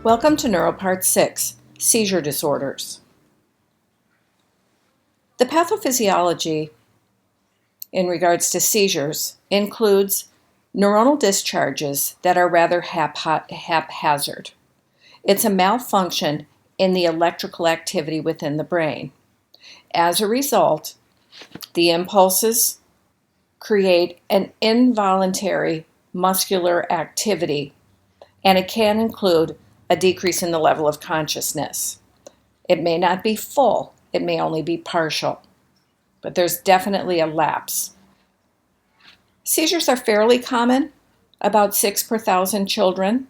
Welcome to Neuro Part 6, Seizure Disorders. The pathophysiology in regards to seizures includes neuronal discharges that are rather haphazard. It's a malfunction in the electrical activity within the brain. As a result, the impulses create an involuntary muscular activity, and it can include a decrease in the level of consciousness. It may not be full, it may only be partial, but there's definitely a lapse. Seizures are fairly common, about 6 per 1,000 children.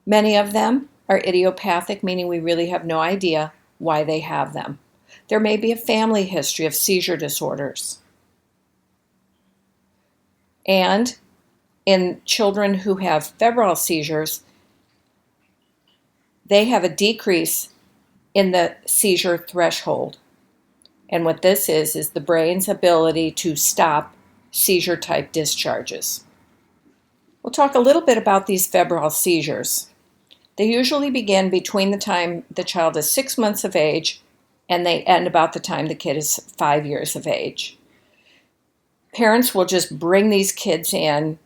Many of them are idiopathic, meaning we really have no idea why they have them. There may be a family history of seizure disorders. And in children who have febrile seizures, they have a decrease in the seizure threshold. And what this is the brain's ability to stop seizure-type discharges. We'll talk a little bit about these febrile seizures. They usually begin between the time the child is 6 months of age and they end about the time the kid is 5 years of age. Parents will just bring these kids in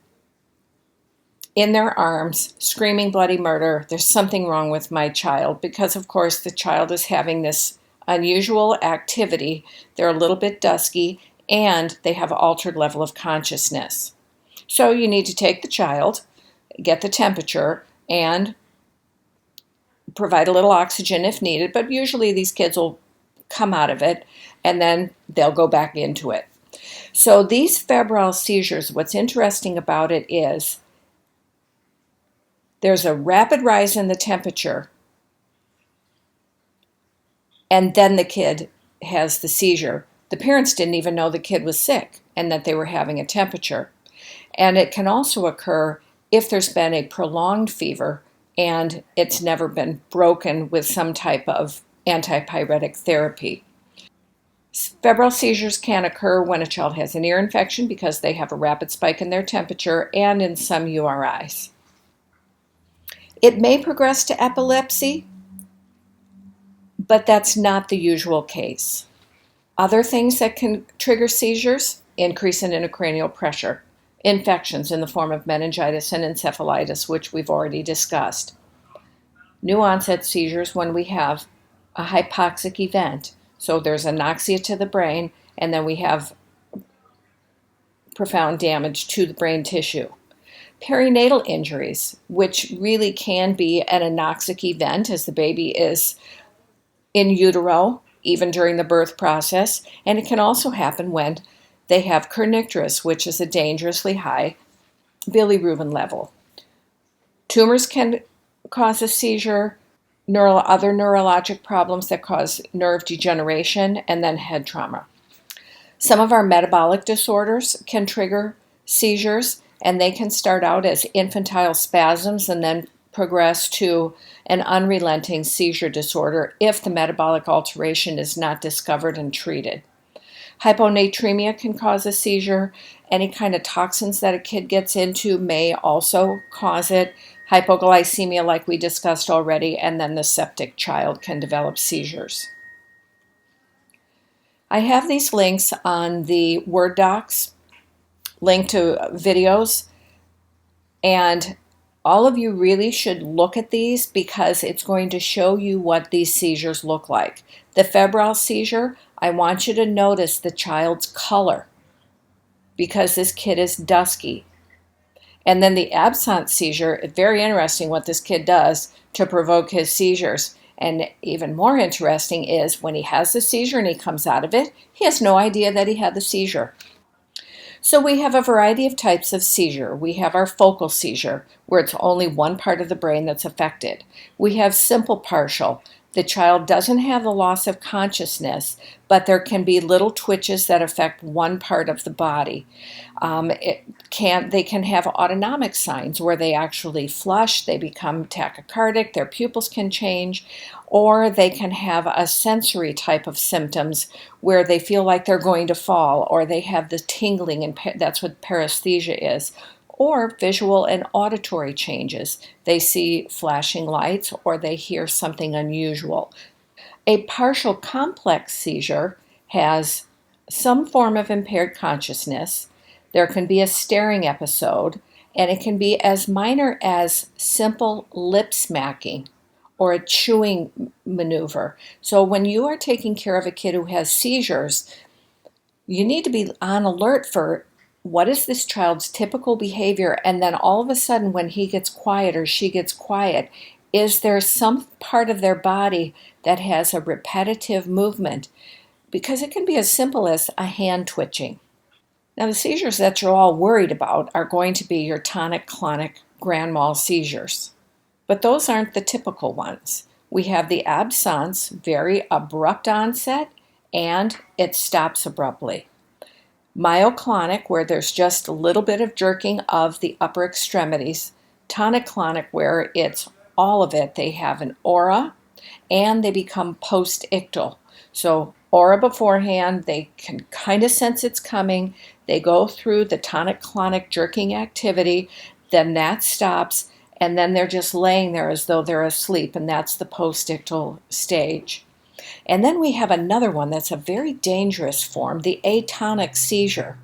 their arms, screaming bloody murder. There's something wrong with my child, because of course the child is having this unusual activity. They're a little bit dusky and they have an altered level of consciousness. So you need to take the child, get the temperature, and provide a little oxygen if needed, but usually these kids will come out of it and then they'll go back into it. So these febrile seizures, what's interesting about it is there's a rapid rise in the temperature, and then the kid has the seizure. The parents didn't even know the kid was sick and that they were having a temperature. And it can also occur if there's been a prolonged fever and it's never been broken with some type of antipyretic therapy. Febrile seizures can occur when a child has an ear infection because they have a rapid spike in their temperature, and in some URIs. It may progress to epilepsy, but that's not the usual case. Other things that can trigger seizures: increase in intracranial pressure, infections in the form of meningitis and encephalitis, which we've already discussed. New onset seizures when we have a hypoxic event. So there's anoxia to the brain, and then we have profound damage to the brain tissue. Perinatal injuries, which really can be an anoxic event as the baby is in utero, even during the birth process, and it can also happen when they have kernicterus, which is a dangerously high bilirubin level. Tumors can cause a seizure, other neurologic problems that cause nerve degeneration, and then head trauma. Some of our metabolic disorders can trigger seizures, and they can start out as infantile spasms and then progress to an unrelenting seizure disorder if the metabolic alteration is not discovered and treated. Hyponatremia can cause a seizure. Any kind of toxins that a kid gets into may also cause it. Hypoglycemia, like we discussed already, and then the septic child can develop seizures. I have these links on the Word docs, link to videos, and all of you really should look at these because it's going to show you what these seizures look like. The febrile seizure, I want you to notice the child's color because this kid is dusky. And then the absent seizure, very interesting what this kid does to provoke his seizures. And even more interesting is when he has the seizure and he comes out of it, he has no idea that he had the seizure. So we have a variety of types of seizure. We have our focal seizure, where it's only one part of the brain that's affected. We have simple partial. The child doesn't have the loss of consciousness, but there can be little twitches that affect one part of the body. They can have autonomic signs where they actually flush, they become tachycardic, their pupils can change, or they can have a sensory type of symptoms where they feel like they're going to fall, or they have the tingling, and that's what paresthesia is, or visual and auditory changes. They see flashing lights or they hear something unusual. A partial complex seizure has some form of impaired consciousness. There can be a staring episode, and it can be as minor as simple lip smacking or a chewing maneuver. So when you are taking care of a kid who has seizures, you need to be on alert for what is this child's typical behavior, and then all of a sudden when he gets quiet or she gets quiet, is there some part of their body that has a repetitive movement? Because it can be as simple as a hand twitching. Now, the seizures that you're all worried about are going to be your tonic-clonic grand mal seizures, but those aren't the typical ones. We have the absence, very abrupt onset, and it stops abruptly. Myoclonic, where there's just a little bit of jerking of the upper extremities. Tonic-clonic, where it's all of it. They have an aura and they become post-ictal. So aura beforehand, they can kind of sense it's coming. They go through the tonic-clonic jerking activity, then that stops, and then they're just laying there as though they're asleep, and that's the post-ictal stage. And then we have another one that's a very dangerous form, the atonic seizure.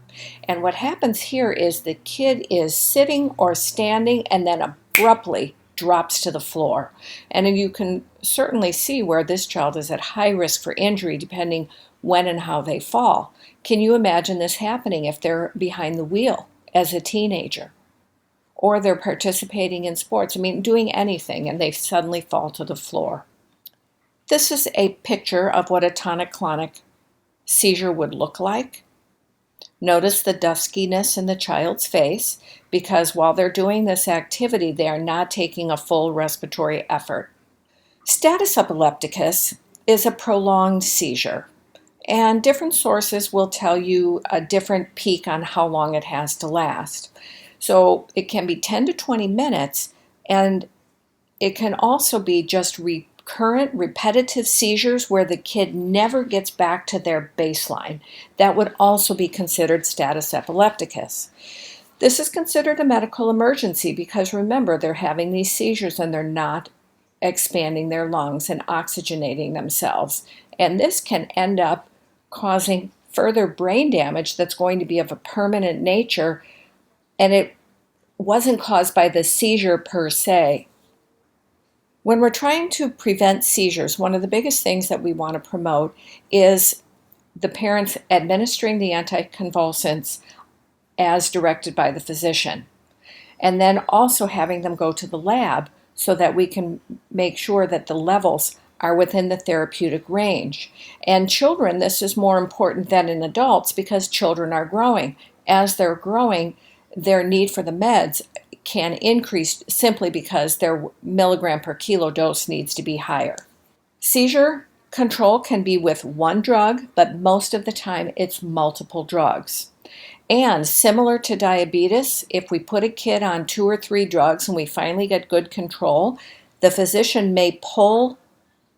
And what happens here is the kid is sitting or standing and then abruptly drops to the floor. And you can certainly see where this child is at high risk for injury depending when and how they fall. Can you imagine this happening if they're behind the wheel as a teenager? Or they're participating in sports, doing anything, and they suddenly fall to the floor. This is a picture of what a tonic-clonic seizure would look like. Notice the duskiness in the child's face because while they're doing this activity, they are not taking a full respiratory effort. Status epilepticus is a prolonged seizure, and different sources will tell you a different peak on how long it has to last. So it can be 10 to 20 minutes, and it can also be just recurrent repetitive seizures where the kid never gets back to their baseline. That would also be considered status epilepticus. This is considered a medical emergency because remember, they're having these seizures and they're not expanding their lungs and oxygenating themselves. And this can end up causing further brain damage that's going to be of a permanent nature, and it wasn't caused by the seizure per se. When we're trying to prevent seizures, one of the biggest things that we want to promote is the parents administering the anticonvulsants as directed by the physician, and then also having them go to the lab so that we can make sure that the levels are within the therapeutic range. And children, this is more important than in adults because children are growing. As they're growing, their need for the meds can increase simply because their milligram per kilo dose needs to be higher. Seizure control can be with one drug, but most of the time it's multiple drugs. And similar to diabetes, if we put a kid on 2 or 3 drugs and we finally get good control, the physician may pull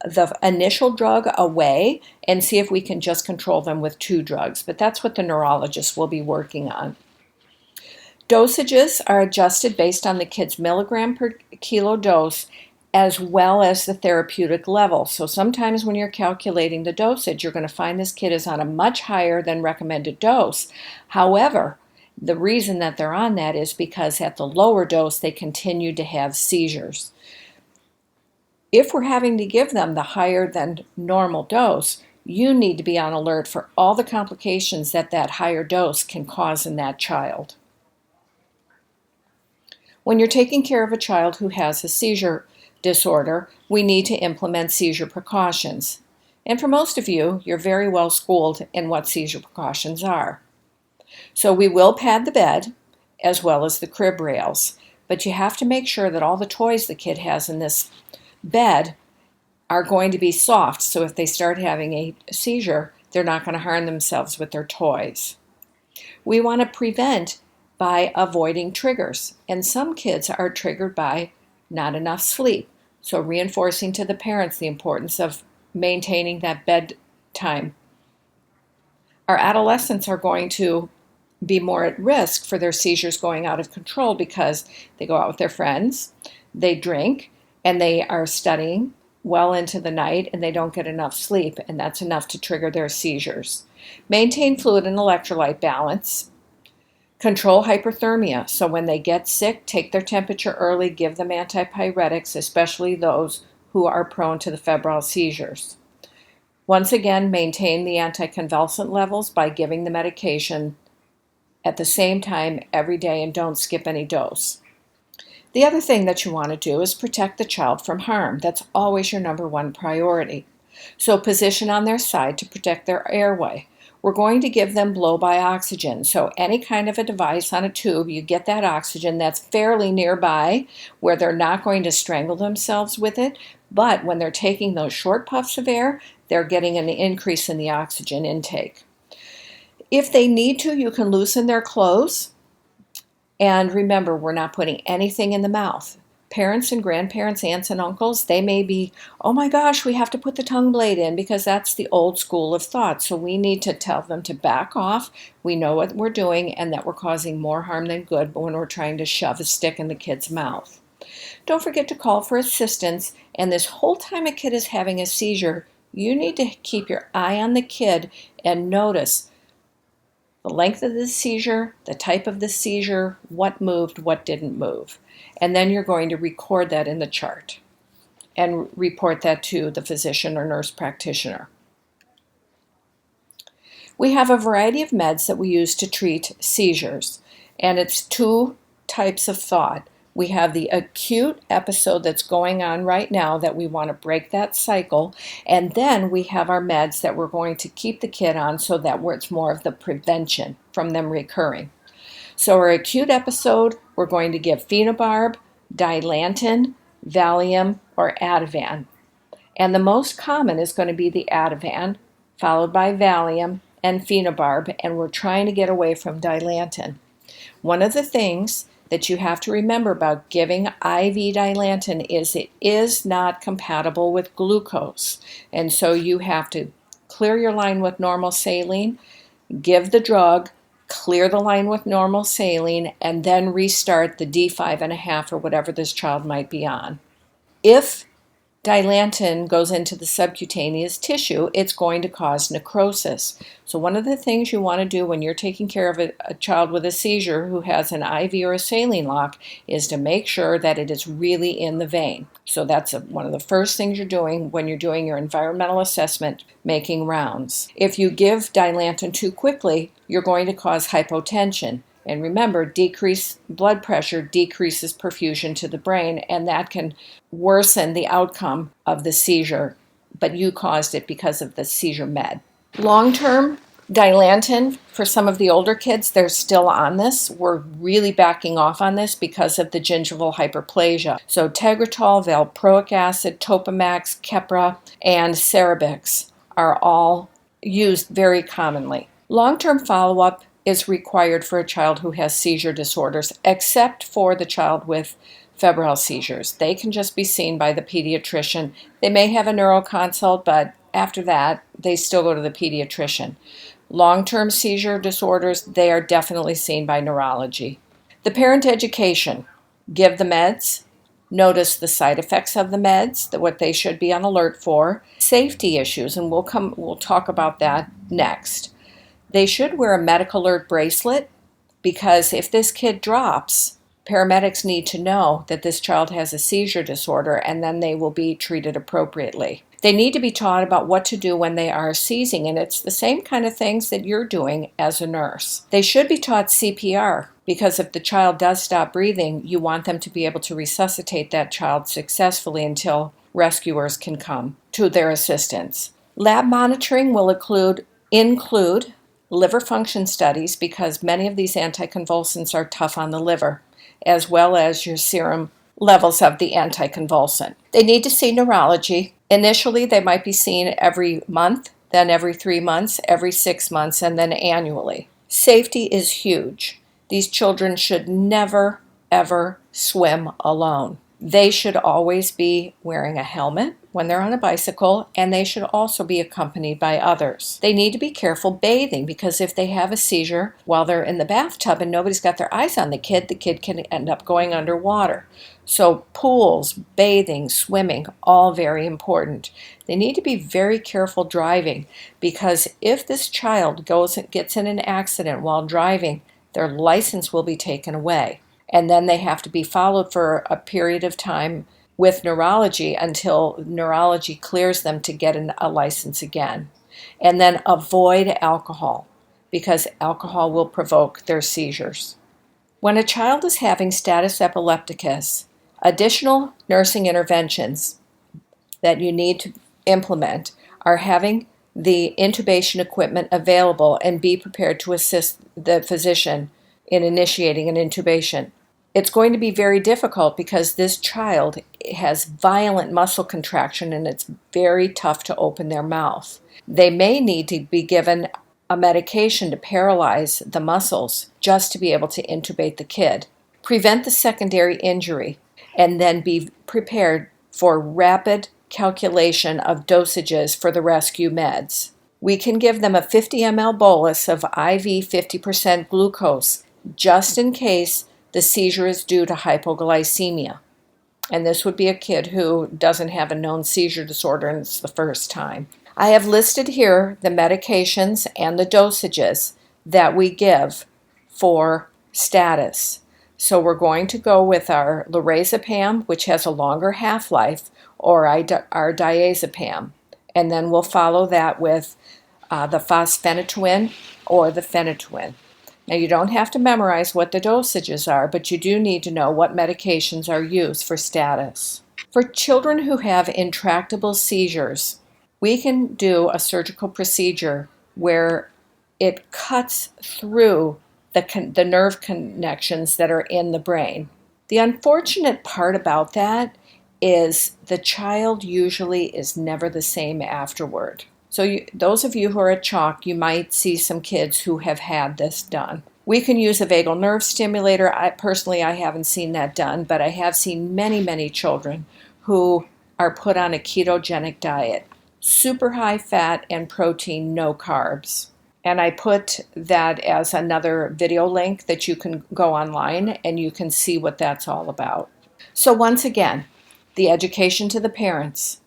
the initial drug away and see if we can just control them with 2 drugs. But that's what the neurologist will be working on. Dosages are adjusted based on the kid's milligram per kilo dose as well as the therapeutic level. So sometimes when you're calculating the dosage, you're going to find this kid is on a much higher than recommended dose. However, the reason that they're on that is because at the lower dose, they continue to have seizures. If we're having to give them the higher than normal dose, you need to be on alert for all the complications that that higher dose can cause in that child. When you're taking care of a child who has a seizure disorder, we need to implement seizure precautions. And for most of you, you're very well schooled in what seizure precautions are. So we will pad the bed as well as the crib rails, but you have to make sure that all the toys the kid has in this bed are going to be soft, so if they start having a seizure, they're not going to harm themselves with their toys. We want to prevent by avoiding triggers, and some kids are triggered by not enough sleep. So reinforcing to the parents the importance of maintaining that bedtime. Our adolescents are going to be more at risk for their seizures going out of control because they go out with their friends, they drink, and they are studying well into the night and they don't get enough sleep, and that's enough to trigger their seizures. Maintain fluid and electrolyte balance. Control hyperthermia. So when they get sick, take their temperature early, give them antipyretics, especially those who are prone to the febrile seizures. Once again, maintain the anticonvulsant levels by giving the medication at the same time every day and don't skip any dose. The other thing that you want to do is protect the child from harm. That's always your number one priority. So position on their side to protect their airway. We're going to give them blow-by oxygen. So any kind of a device on a tube, you get that oxygen that's fairly nearby where they're not going to strangle themselves with it. But when they're taking those short puffs of air, they're getting an increase in the oxygen intake. If they need to, you can loosen their clothes. And remember, we're not putting anything in the mouth. Parents and grandparents, aunts and uncles, they may be, oh my gosh, we have to put the tongue blade in because that's the old school of thought. So we need to tell them to back off. We know what we're doing and that we're causing more harm than good when we're trying to shove a stick in the kid's mouth. Don't forget to call for assistance. And this whole time a kid is having a seizure, you need to keep your eye on the kid and notice the length of the seizure, the type of the seizure, what moved, what didn't move. And then you're going to record that in the chart and report that to the physician or nurse practitioner. We have a variety of meds that we use to treat seizures, and it's two types of thought. We have the acute episode that's going on right now that we want to break that cycle, and then we have our meds that we're going to keep the kid on so that it's more of the prevention from them recurring. So our acute episode, we're going to give phenobarb, Dilantin, Valium, or Ativan. And the most common is going to be the Ativan, followed by Valium and phenobarb, and we're trying to get away from Dilantin. One of the things that you have to remember about giving IV Dilantin is it is not compatible with glucose. And so you have to clear your line with normal saline, give the drug, clear the line with normal saline, and then restart the D5.5 or whatever this child might be on. If Dilantin goes into the subcutaneous tissue, it's going to cause necrosis. So one of the things you want to do when you're taking care of a child with a seizure who has an IV or a saline lock is to make sure that it is really in the vein. So that's one of the first things you're doing when you're doing your environmental assessment, making rounds. If you give Dilantin too quickly, you're going to cause hypotension. And remember, decreased blood pressure decreases perfusion to the brain, and that can worsen the outcome of the seizure, but you caused it because of the seizure med. Long-term Dilantin, for some of the older kids, they're still on this. We're really backing off on this because of the gingival hyperplasia. So Tegretol, valproic acid, Topamax, Keppra, and Cerebix are all used very commonly. Long-term follow-up is required for a child who has seizure disorders, except for the child with febrile seizures. They can just be seen by the pediatrician. They may have a neuro consult, but after that, they still go to the pediatrician. Long-term seizure disorders, they are definitely seen by neurology. The parent education. Give the meds. Notice the side effects of the meds, what they should be on alert for. Safety issues, and we'll talk about that next. They should wear a medical alert bracelet because if this kid drops, paramedics need to know that this child has a seizure disorder and then they will be treated appropriately. They need to be taught about what to do when they are seizing, and it's the same kind of things that you're doing as a nurse. They should be taught CPR because if the child does stop breathing, you want them to be able to resuscitate that child successfully until rescuers can come to their assistance. Lab monitoring will include liver function studies because many of these anticonvulsants are tough on the liver, as well as your serum levels of the anticonvulsant. They need to see neurology. Initially, they might be seen every month, then every 3 months, every 6 months, and then annually. Safety is huge. These children should never, ever swim alone. They should always be wearing a helmet when they're on a bicycle, and they should also be accompanied by others. They need to be careful bathing, because if they have a seizure while they're in the bathtub and nobody's got their eyes on the kid can end up going underwater. So pools, bathing, swimming, all very important. They need to be very careful driving, because if this child gets in an accident while driving, their license will be taken away. And then they have to be followed for a period of time with neurology until neurology clears them to get a license again. And then avoid alcohol, because alcohol will provoke their seizures. When a child is having status epilepticus, additional nursing interventions that you need to implement are having the intubation equipment available and be prepared to assist the physician in initiating an intubation. It's going to be very difficult because this child has violent muscle contraction and it's very tough to open their mouth. They may need to be given a medication to paralyze the muscles just to be able to intubate the kid. Prevent the secondary injury, and then be prepared for rapid calculation of dosages for the rescue meds. We can give them a 50 ml bolus of IV 50% glucose just in case the seizure is due to hypoglycemia. And this would be a kid who doesn't have a known seizure disorder and it's the first time. I have listed here the medications and the dosages that we give for status. So we're going to go with our lorazepam, which has a longer half-life, or our diazepam. And then we'll follow that with the fosphenytoin or the phenytoin. Now, you don't have to memorize what the dosages are, but you do need to know what medications are used for status. For children who have intractable seizures, we can do a surgical procedure where it cuts through the nerve connections that are in the brain. The unfortunate part about that is the child usually is never the same afterward. So those of you who are at Chalk, you might see some kids who have had this done. We can use a vagal nerve stimulator. I haven't seen that done, but I have seen many, many children who are put on a ketogenic diet. Super high fat and protein, no carbs. And I put that as another video link that you can go online and you can see what that's all about. So once again, the education to the parents.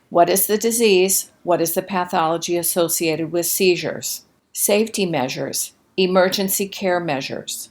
What is the disease? What is the pathology associated with seizures? Safety measures, emergency care measures.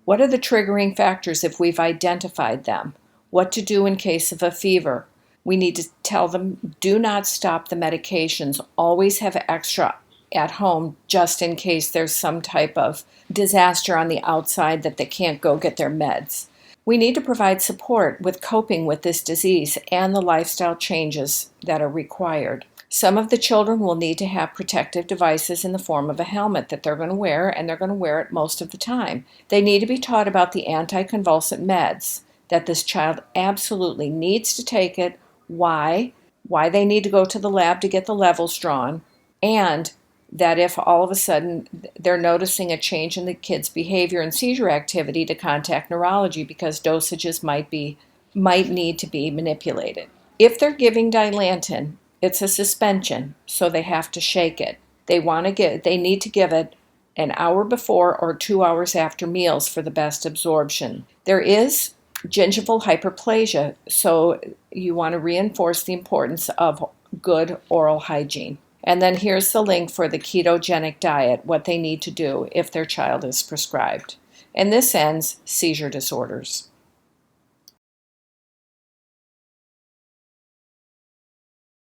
What are the triggering factors if we've identified them? What to do in case of a fever? We need to tell them, do not stop the medications. Always have extra at home just in case there's some type of disaster on the outside that they can't go get their meds. We need to provide support with coping with this disease and the lifestyle changes that are required. Some of the children will need to have protective devices in the form of a helmet that they're going to wear, and they're going to wear it most of the time. They need to be taught about the anticonvulsant meds, that this child absolutely needs to take it, why they need to go to the lab to get the levels drawn, and that if all of a sudden they're noticing a change in the kid's behavior and seizure activity, to contact neurology because dosages might need to be manipulated. If they're giving Dilantin, it's a suspension, so they have to shake it. They need to give it an hour before or 2 hours after meals for the best absorption. There is gingival hyperplasia, so you want to reinforce the importance of good oral hygiene. And then here's the link for the ketogenic diet, what they need to do if their child is prescribed. And this ends seizure disorders.